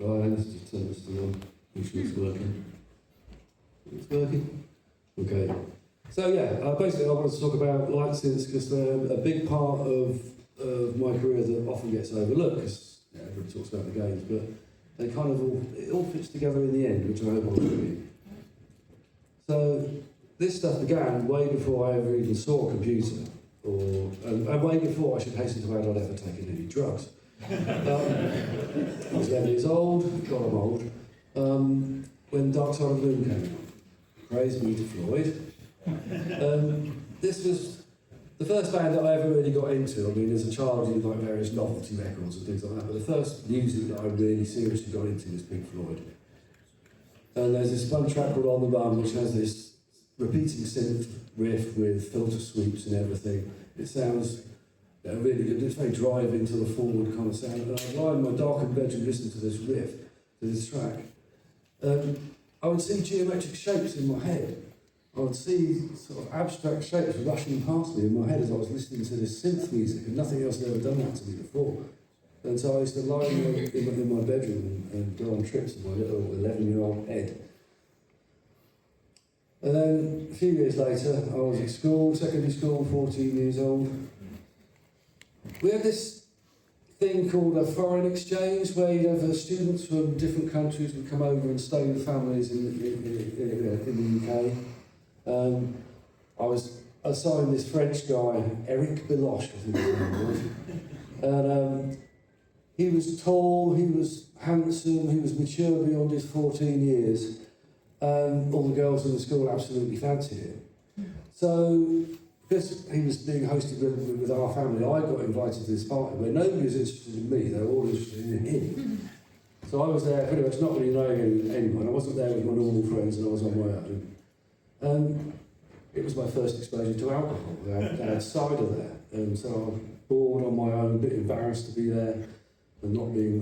Right, let's just turn this thing on. Make sure it's working. It's working? Okay. So yeah, basically I wanted to talk about lightsynths because they're a big part of my career that often gets overlooked because everybody talks about the games, but they kind of it all fits together in the end, which I hope I'll do. So this stuff began way before I ever even saw a computer, and way before I should hasten to add I'd ever taken any drugs. I was 11 years old, God I'm old, when Dark Side of the Moon came out. Praise be to Floyd. This was the first band that I ever really got into. I mean, as a child, you like various novelty records and things like that, but the first music that I really seriously got into was Pink Floyd. And there's this one track called On the Run, which has this repeating synth riff with filter sweeps and everything. It sounds really good. It's very driving to the forward kind of sound. And I'd lie in my darkened bedroom listening to this riff, to this track. I would see geometric shapes in my head. I would see sort of abstract shapes rushing past me in my head as I was listening to this synth music, and nothing else had ever done that to me before. And so I used to lie in my bedroom and go on trips with my little 11-year-old head. And then a few years later, I was at school, secondary school, 14 years old. We had this thing called a foreign exchange, where you'd have students from different countries would come over and stay with families in the UK. I was assigned this French guy, Eric Beloche, I think his name was. And he was tall, he was handsome, he was mature beyond his 14 years. All the girls in the school absolutely fancied him. So, because he was being hosted with our family, I got invited to this party where nobody was interested in me, they were all interested in him. So I was there pretty much not really knowing anyone. I wasn't there with my normal friends and I was on my own. It was my first exposure to alcohol. They had cider there, and so I was bored on my own, a bit embarrassed to be there, and not being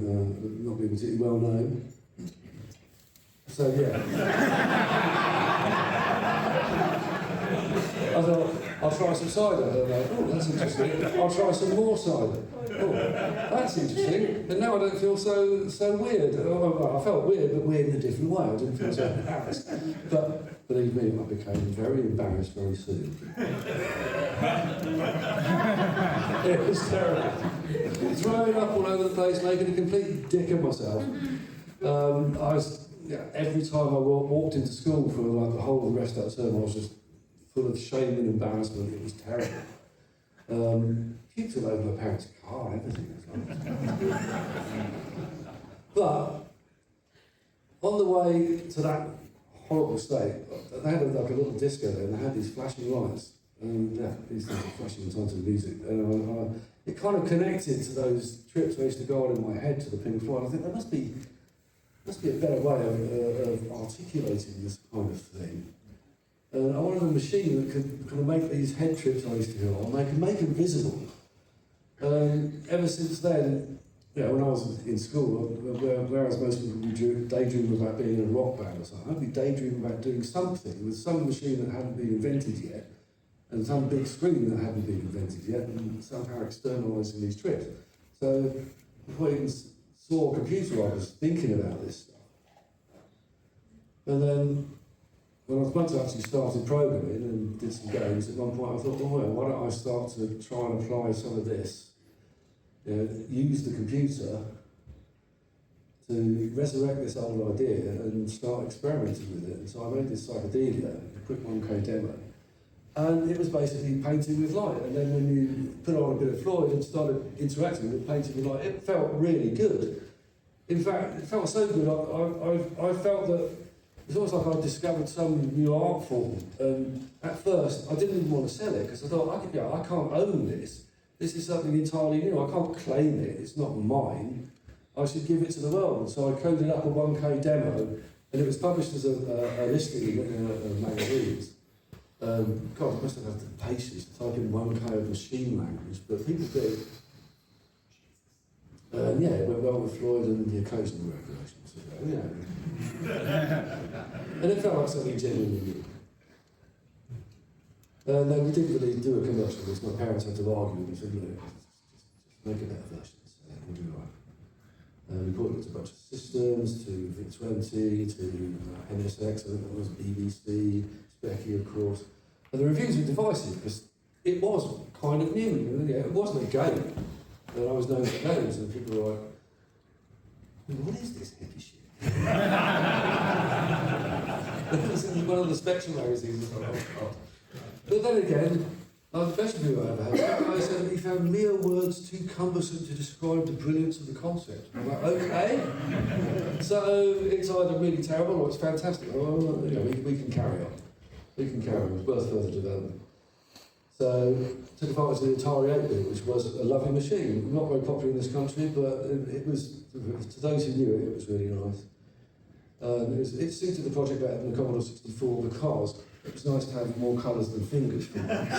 particularly well known. So yeah, I thought I'll try some cider. And I'm like, oh, that's interesting. I'll try some more cider. Oh, that's interesting. And now I don't feel so weird. Well, I felt weird, but weird in a different way. I didn't feel so embarrassed. But believe me, I became very embarrassed very soon. It was terrible. Throwing up all over the place, making a complete dick of myself. Every time I walked into school for like the whole of the rest of that term, I was just full of shame and embarrassment. It was terrible. Kicked all over my parents' car and everything. But on the way to that horrible state, they had like a little disco there, and they had these flashing lights, and these things were flashing in time to the music. And it kind of connected to those trips I used to go on in my head to the Pink Floyd. I think there must be a better way of articulating this kind of thing. And I wanted a machine that could kind of make these head trips I used to go on, make them visible. Ever since then, when I was in school, whereas most people would daydream about being in a rock band or something, I'd be daydreaming about doing something with some machine that hadn't been invented yet, and some big screen that hadn't been invented yet, and somehow externalising these trips. So before I even saw a computer, I was thinking about this stuff. And then, when I was once actually started programming and did some games, at one point I thought, why don't I start to try and apply some of this, use the computer to resurrect this old idea and start experimenting with it. And so I made this psychedelia, a quick 1K demo, and it was basically painting with light. And then when you put on a bit of Floyd and started interacting with it, painting with light, it felt really good. In fact, it felt so good, I felt that it's almost like I discovered some new art form. At first, I didn't even want to sell it because I thought, I can't own this. This is something entirely new. I can't claim it. It's not mine. I should give it to the world. And so I coded up a 1K demo, and it was published as a listing in magazines. God, I must have had the patience to type in 1K of machine language, but people did. It went well with Floyd and the occasional regulations. And it felt like something genuinely new. And then we didn't really do a commercial because my parents had to argue with me, said, just make a better version, so we'll do We brought it to a bunch of systems, to V20, to NSX, I think it was BBC, Specky, of course. And the reviews were divisive because it was kind of new. It wasn't a game. And I was known for games, and people were like, what is this hippie shit? It was in one of the Spectrum magazines. Oh, God. But then again, like the best review I ever had, that guy said that he found mere words too cumbersome to describe the brilliance of the concept. I'm like, okay. So it's either really terrible or it's fantastic. Well, you know, we can carry on. We can carry on. It's worth further development. So took advantage of the Atari 8-bit, which was a lovely machine. Not very popular in this country, but it was, to those who knew it, it was really nice. It suited the project better than the Commodore 64 because it was nice to have more colours than fingers for once.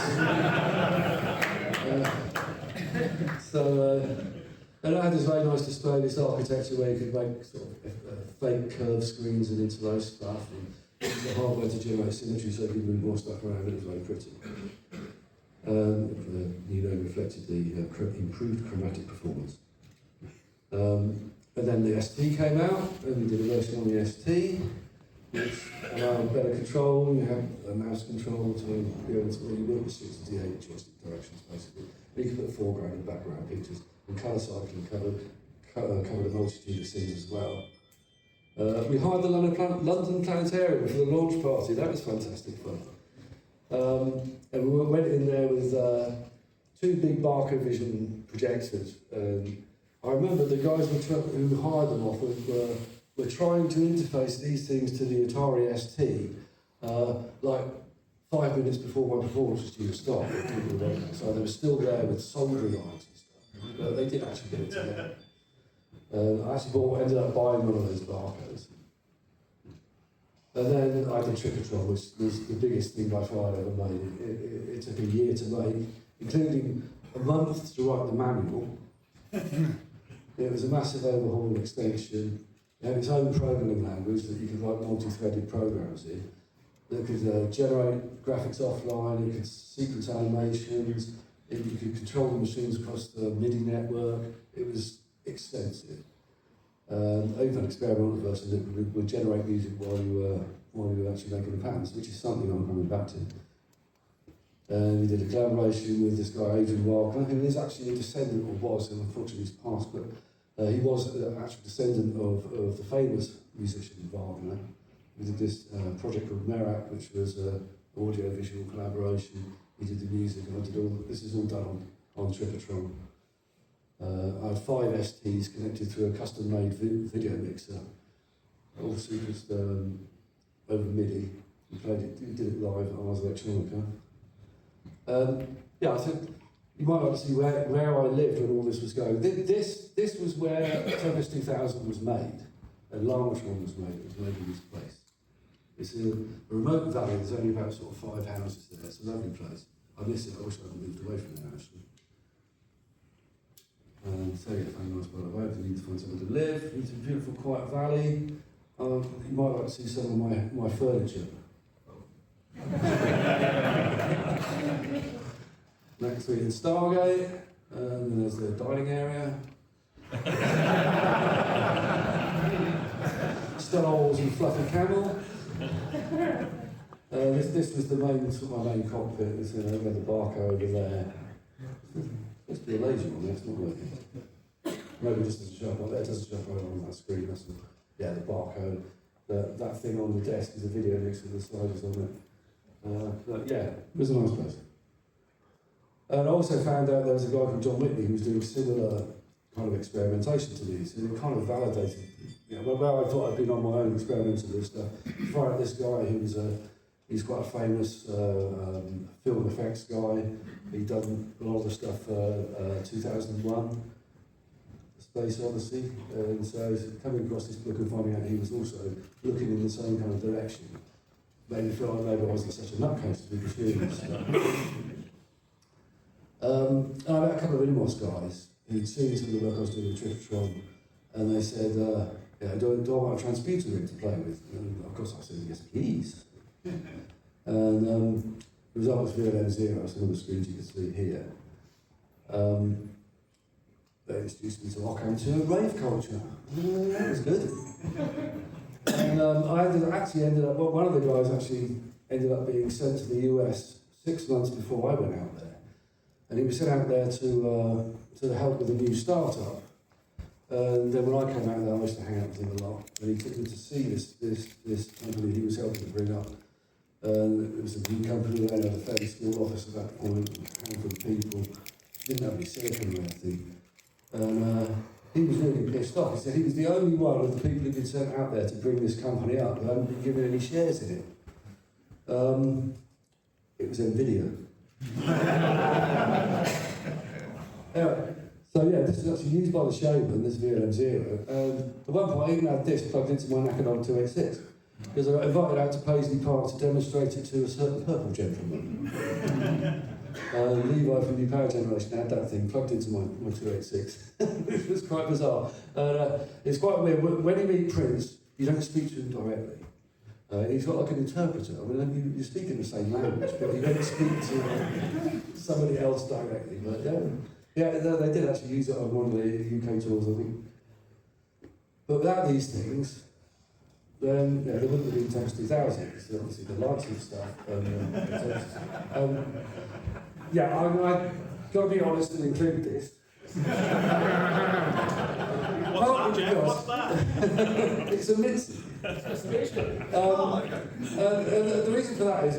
And it had this very nice display, this architecture where you could make sort of fake curved screens and interlace stuff, and the hardware to generate symmetry so you could move more stuff around. It was very pretty. Reflected the improved chromatic performance. And then the ST came out, and we did a version on the ST, which allowed better control. You have a mouse control to be able to really work with 68 joystick directions, basically. You can put foreground and background pictures, and colour cycling covered a multitude of scenes as well. We hired the London Planetarium for the launch party. That was fantastic fun. And we went in there with two big Barco Vision projectors. I remember the guys who hired them off were trying to interface these things to the Atari ST, like 5 minutes before my performance was due to start. So they were still there with soldering irons and stuff. But they did actually get it together. I actually ended up buying one of those Barcos. And then I did Trickotron, which was the biggest thing by far I ever made. It took a year to make, including a month to write the manual. It was a massive overhaul and extension. It had its own programming language that you could write multi-threaded programs in. That could generate graphics offline, it could sequence animations, you could control the machines across the MIDI network. It was extensive. Even an experimental version that would generate music while you were actually making the patterns, which is something I'm coming back to. We did a collaboration with this guy, Adrian Wagner, who is actually a descendant, or was, and unfortunately he's passed, but he was an actual descendant of the famous musician Wagner. We did this project called Merak, which was an audio-visual collaboration. He did the music, and I did all. This is all done on Trickotron. I had 5 STs connected through a custom-made video mixer, all sequenced over MIDI. We did it live on Ars Electronica. I think you might like to see where I lived when all this was going. This was where Tempest 2000 was made, and Lamatron was made. It was made in this place. It's in a remote valley. There's only about sort of 5 houses there. It's a lovely place. I miss it. I wish I hadn't moved away from there actually. So yeah, found a nice part of the way. We need to find somewhere to live. It's a beautiful, quiet valley. You might like to see some of my furniture. Next to it in Stargate, and then there's the dining area. Star Wars and Fluffy Camel. This was my main cockpit. There's we had the Barco over there. Must be a laser on there, it's not working. Maybe it just doesn't show up on there, it doesn't show up on that screen. That's the barcode. That thing on the desk is a video next to the sliders on it. But yeah, it was a nice place. And I also found out there was a guy called John Whitney who was doing similar kind of experimentation to these, and it kind of validated, where I thought I'd been on my own experimenting with stuff. Find out this guy he's quite a famous film effects guy. He'd done a lot of the stuff for 2001, Space Odyssey, and so coming across this book and finding out he was also looking in the same kind of direction made me feel like maybe I wasn't such a nutcase to be pursuing stuff. And I met a couple of Inmos guys who'd seen some of the work I was doing with Trickotron, and they said, do I want a transmuter rig to play with? And of course I said, yes please. And the result was VLM0, some of the screens you can see here. They introduced me to Ockham to rave culture. That was good. And I ended up, well, one of the guys actually ended up being sent to the US 6 months before I went out there. And he was sent out there to help with a new startup. And then when I came out there, I used to hang out with him a lot. And he took me to see this company he was helping to bring up. And it was a new company, they had a fairly small office at that point, a handful of people. Didn't have any silicon or anything. And he was really pissed off. He said he was the only one of the people who'd been sent out there to bring this company up who hadn't been given any shares in it. It was NVIDIA. Anyway, so yeah, this is actually used by the Shaman, this VLM0. And at one point I even had this plugged into my Nakadon 286. Because I got invited out to Paisley Park to demonstrate it to a certain purple gentleman. Levi from New Power Generation had that thing plugged into my 286, which was quite bizarre. It's quite weird. When you meet Prince, you don't speak to him directly. He's got like an interpreter. I mean, you speak in the same language, but you don't speak to somebody else directly. But yeah, they did actually use it on one of the UK tours, I think. But without these things, then there wouldn't have been Tempest 2000, because obviously the lightsynths stuff. I've got to be honest and include this. What's that, Jeff? What's that? It's a Mitzi. The reason for that is, I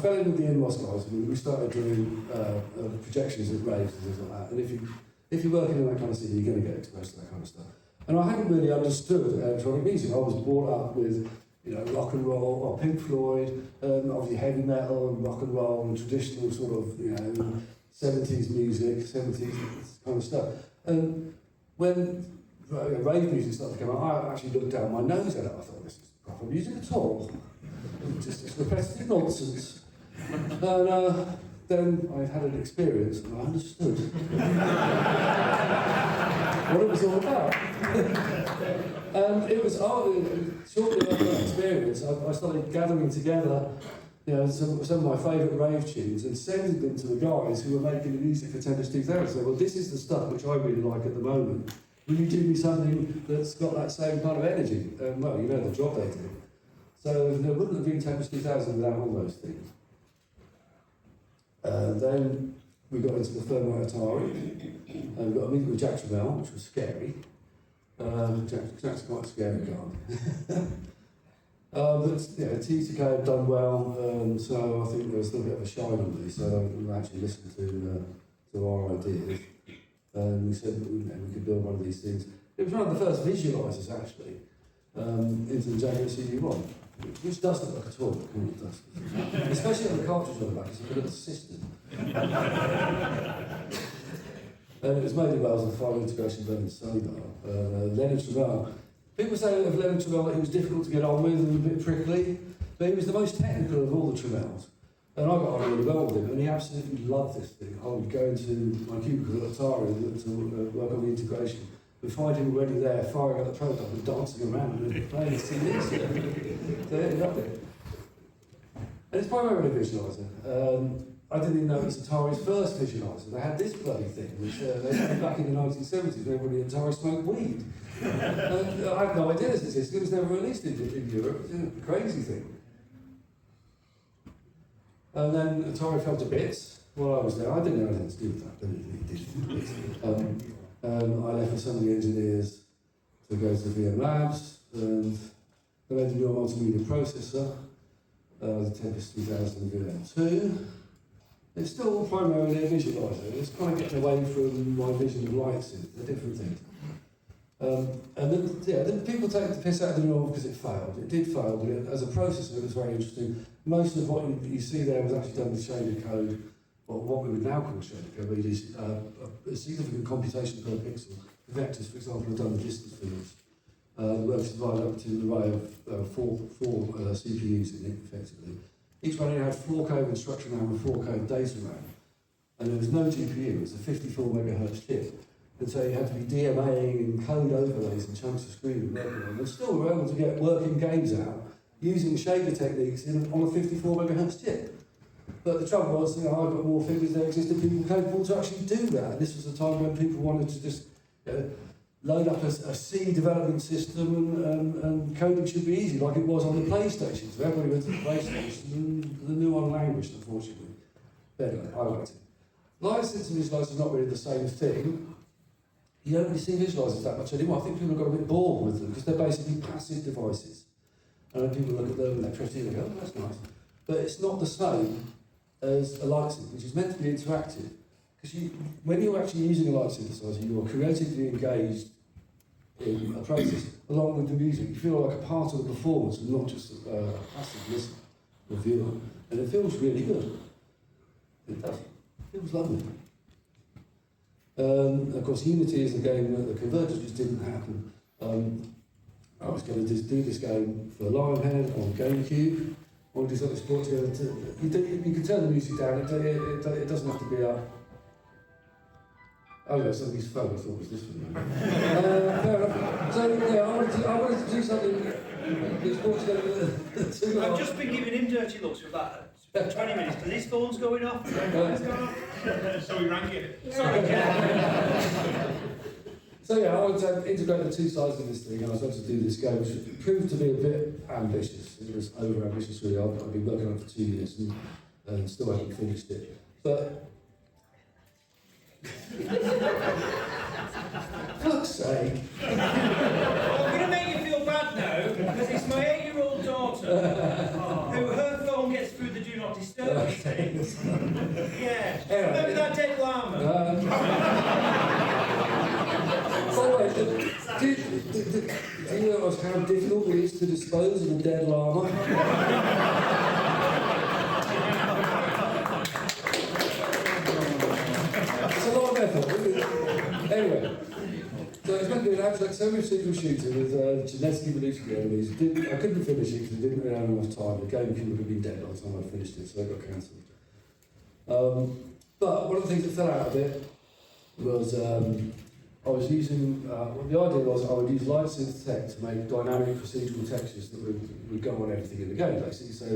fell in with the Inmos guys, and we started doing projections at raves and things like that. And if you're working in that kind of scene, you're going to get exposed to that kind of stuff. And I hadn't really understood electronic music. I was brought up with, rock and roll, or Pink Floyd, obviously heavy metal and rock and roll and traditional sort of, 70s music, 70s kind of stuff. And when rave music started to come out, I actually looked down my nose at it. I thought, this is proper music at all. It's repetitive nonsense. And then I had an experience and I understood what it was all about. And it was shortly after that experience, I started gathering together some of my favourite rave tunes and sending them to the guys who were making the music for Tempest 2000. So, well, this is the stuff which I really like at the moment. Will you do me something that's got that same kind of energy? Well, you know the job they do. So there wouldn't have been Tempest 2000 without all those things. Then we got into the Thermite Atari, and we got a meeting with Jack Tramell, which was scary. Jack's quite a scary guy. But TTK had done well, so I think there was a little bit of a shine on me, so we actually listened to our ideas. And we said we could build one of these things. It was one of the first visualisers, actually, into the Jaguar CD1, which does look like a toilet, it does. Especially on the cartridge on the back, it's like a little system. And it was made in Wales with final integration done in Sonar. Leonard Tramell. People say of Leonard Tramell that he was difficult to get on with and a bit prickly, but he was the most technical of all the Tramells. And I got on really well with him, and he absolutely loved this thing. I would go into my cubicle at Atari to work on the integration, and find him already there, firing at the prototype and dancing around and playing his CDs. So yeah, he loved it. And it's primarily a visualiser. I didn't even know it was Atari's first visualiser. They had this bloody thing, which they had back in the 1970s when everybody at Atari smoked weed. I had no idea this existed. It was never released in Europe. It was a crazy thing. And then Atari fell to bits while I was there. I didn't know anything to do with that, but it did. I left with some of the engineers to go to VM Labs, and they made a new multimedia processor, the Tempest 2000 VM2. It's still primarily a visualiser. It's kind of getting away from my vision of lightsynths. They're different things. And then people take the piss out of the norm because it failed. It did fail, but as a processor, it was very interesting. Most of what you see there was actually done with shaded code, or what we would now call shaded code, where you do a significant computation per pixel. The vectors, for example, are done with distance fields. The works divided up into an array of four CPUs in it, effectively. Each one had 4 code instruction RAM and 4 code data RAM. And there was no GPU, it was a 54 megahertz chip. And so you had to be DMAing and code overlays and chunks of screen and working on. And still we were able to get working games out using shader techniques on a 54 megahertz chip. But the trouble was, I've got more figures, there existed people capable to actually do that. And this was a time when people wanted to just load up a C development system and coding should be easy, like it was on the PlayStation. So everybody went to the PlayStation and the new one languished, unfortunately. But anyway, I liked it. Lightsynths and visualisers are not really the same thing. You don't really see visualisers that much anymore. I think people have got a bit bored with them because they're basically passive devices. And then people look at them and they're pretty and they go, oh, that's nice. But it's not the same as a lightsynth, which is meant to be interactive. Because when you're actually using a light synthesizer, you're creatively engaged in a process along with the music. You feel like a part of the performance and not just a passive listener or viewer. And it feels really good. It does. It feels lovely. Of course, Unity is a game that the converters just didn't happen. I was going to do this game for Lionhead on GameCube. All these other sports together. You can turn the music down. It doesn't have to be up. Oh no, somebody's phone. I thought it was this one. Fair enough. So yeah, I wanted to do something. These sports together. I've just been giving him dirty looks for about 20 minutes because his phone's going off. So we rank it. So yeah, I wanted to integrate the two sides of this thing, and I was supposed to do this game, which proved to be a bit ambitious. It was over-ambitious, really. I've been working on it for 2 years and still haven't finished it. But fuck's sake! I'm going to make you feel bad now because it's my 8-year-old daughter who her phone gets through the do not disturb things. Yeah. Remember that dead llama? By the way, do you know how difficult it is to dispose of a dead llama? It's a lot of effort. Anyway, so it's meant to be an abstract semi-procedural shooter with genetic evolutionary enemies. I couldn't finish it because I didn't really have enough time. The game would have been dead by the time I finished it, so it got cancelled. But one of the things that fell out of it was I was using, the idea was I would use lightsynth tech to make dynamic procedural textures that would go on everything in the game, basically. So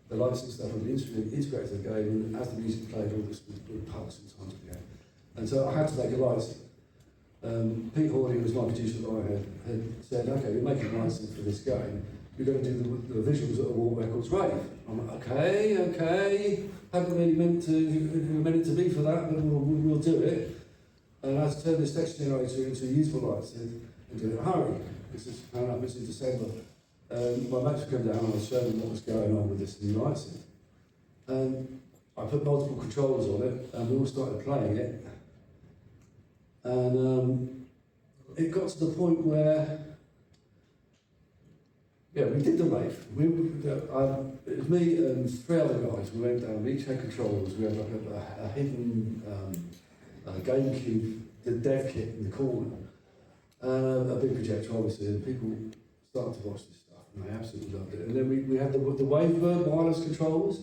the lightsynth stuff would be integrated in the game, and as the music played, all this would pulse in time to the game. And so I had to make a lightsynth. Pete Hawley, who was my producer that I had said, okay, you're making lightsynth for this game, you're going to do the visuals at a Warp Records rave. I'm like, okay, haven't really meant it to be for that, but we'll do it. And I had to turn this text generator into a usable lightsynth and do it in a hurry, because it's coming up, it's in December. My mates would come down and I'd show them what was going on with this new lightsynth. And I put multiple controls on it, and we all started playing it. And it got to the point where, yeah, we did the rave. It was me and 3 other guys. We went down, we each had controllers. We had like a hidden GameCube, the dev kit in the corner, and a big projector, obviously, and people started to watch this stuff, and they absolutely loved it. And then we had the Wavebird wireless controllers,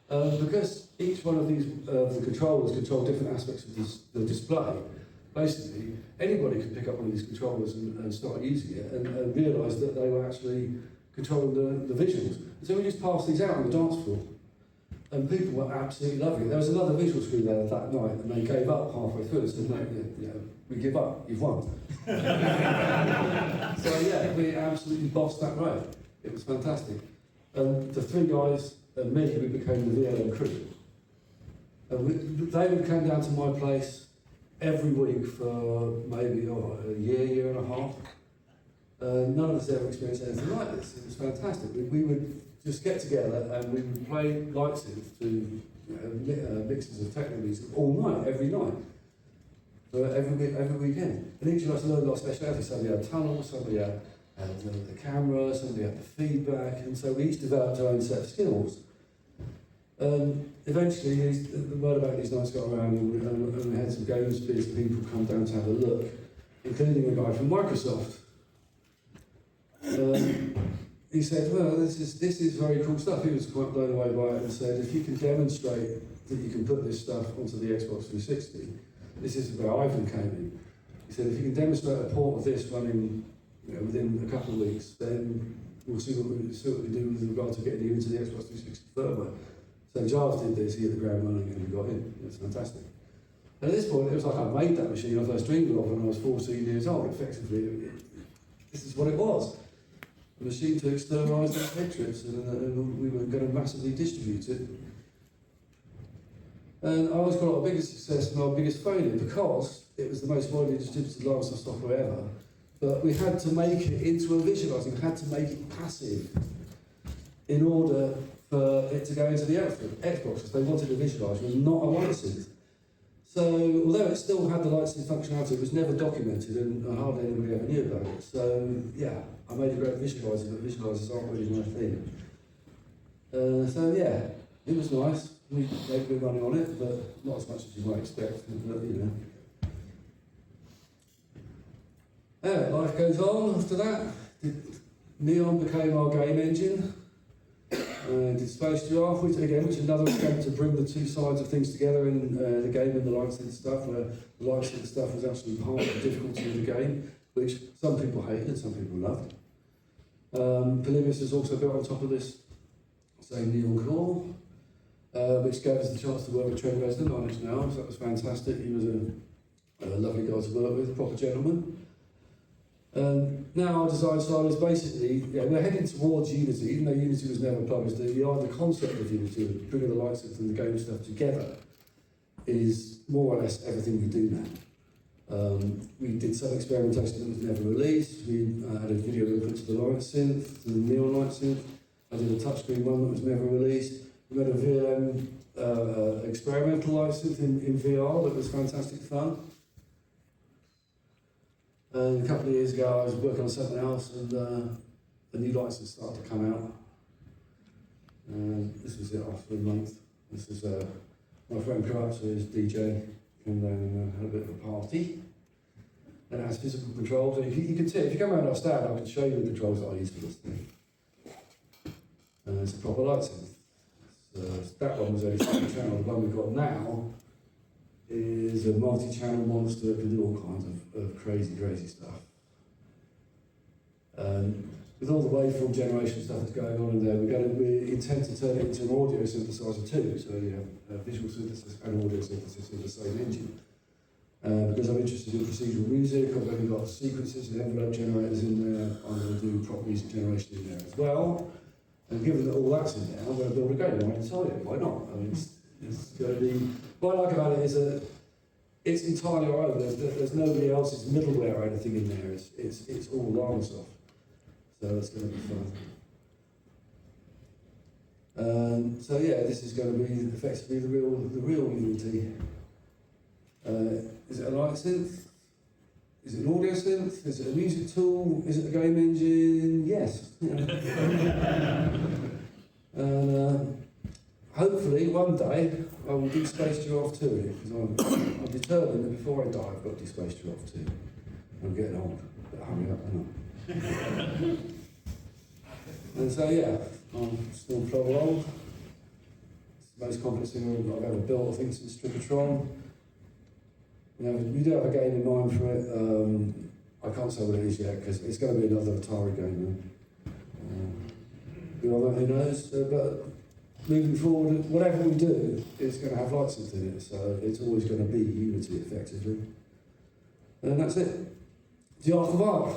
because each one of these the controllers control different aspects of the display. Basically, anybody could pick up one of these controllers and start using it and realise that they were actually controlling the visuals. And so we just passed these out on the dance floor. And people were absolutely loving it. There was another visual screen there that night, and they gave up halfway through and said, no, we give up, you've won. So yeah, we absolutely bossed that rave. It was fantastic. And the 3 guys and me, we became the VLM crew. And they would come down to my place every week for maybe a year and a half. None of us ever experienced anything like this. It was fantastic. We would just get together and we would play lightsynth to mixes of techno music all night, every night, every weekend. And each of us learned our specialities. Somebody had tunnels, somebody had the camera, somebody had the feedback, and so we each developed our own set of skills. Eventually, the word about these nights got around, and we had some games people come down to have a look, including a guy from Microsoft. He said, well, this is very cool stuff. He was quite blown away by it and said, if you can demonstrate that you can put this stuff onto the Xbox 360, this is where Ivan came in. He said, if you can demonstrate a port of this running within a couple of weeks, then we'll see what we can do with regard to getting you into the Xbox 360 firmware. So Giles did this, he hit the ground running and we got in. It was fantastic. And at this point, it was like I made that machine I first dreamed of when I was 14 years old. Effectively, this is what it was. A machine to externalise those head trips, and we were going to massively distribute it. And I always call it our biggest success and our biggest failure because it was the most widely distributed lightsynth software ever. But we had to make it into a visualising, we had to make it passive in order for it to go into the Xbox, because they wanted a visualiser and not a lightsynth. So, although it still had the lightsynth functionality, it was never documented and hardly anybody ever knew about it. So, yeah, I made a great visualiser, but visualisers aren't really my thing. So, yeah, it was nice. We made good money on it, but not as much as you might expect, but, you know. Life goes on after that. Neon became our game engine. Did Space Giraffe, which is another attempt to bring the two sides of things together in the game and the lightsynth stuff, where the lightsynth stuff was actually part of the difficulty of the game, which some people hated, some people loved. Polybius is also built on top of this same Neon core, which gave us the chance to work with Trent Reznor on it now, so that was fantastic. He was a lovely guy to work with, a proper gentleman. Now our design style is basically, we're heading towards Unity, even though Unity was never published. The concept of Unity, of bringing the lightsynth and the game stuff together, is more or less everything we do now. We did some experimentation that was never released. We added video input to the lightsynth, to the Neon lightsynth. I did a touchscreen one that was never released. We made a VLM experimental lightsynth in VR that was fantastic fun. A couple of years ago, I was working on something else, and the new lightsynth started to come out. This was it after a month. This is my friend Kratz, who is DJ, came down and had a bit of a party. And it has physical controls. And you can see, if you come around our stand, I can show you the controls that I use for this thing. It's a proper lightsynth. That one was only single channel. The one we've got now is a multi-channel monster that can do all kinds of crazy stuff. With all the waveform generation stuff that's going on in there, we intend to turn it into an audio synthesizer too, so you have visual synthesis and audio synthesis in the same engine. Because I'm interested in procedural music, I've only got sequences and envelope generators in there. I'm going to do proper music generation in there as well. And given that all that's in there, I'm going to build a game right inside it. Why not? I mean, it's going to be. What I like about it is that it's entirely our own. There's nobody else's middleware or anything in there. It's all Larasoft. So it's going to be fun. So yeah, this is going to be effectively the real Unity. Is it a light synth? Is it an audio synth? Is it a music tool? Is it a game engine? Yes. And hopefully one day I will do Space Giraffe 2 in it, because I'm determined that before I die I've got to do Space Giraffe 2. I'm getting old, but hurry up, hang on. And so yeah, I'm still plod along. It's the most complex thing I've ever built, I think, since Stripatron. You know, we do have a game in mind for it. I can't say what it is yet, because it's going to be another Atari game. Who knows? But moving forward, whatever we do, it's going to have lightsynth in it, so it's always going to be Unity, effectively. And that's it. The art of art.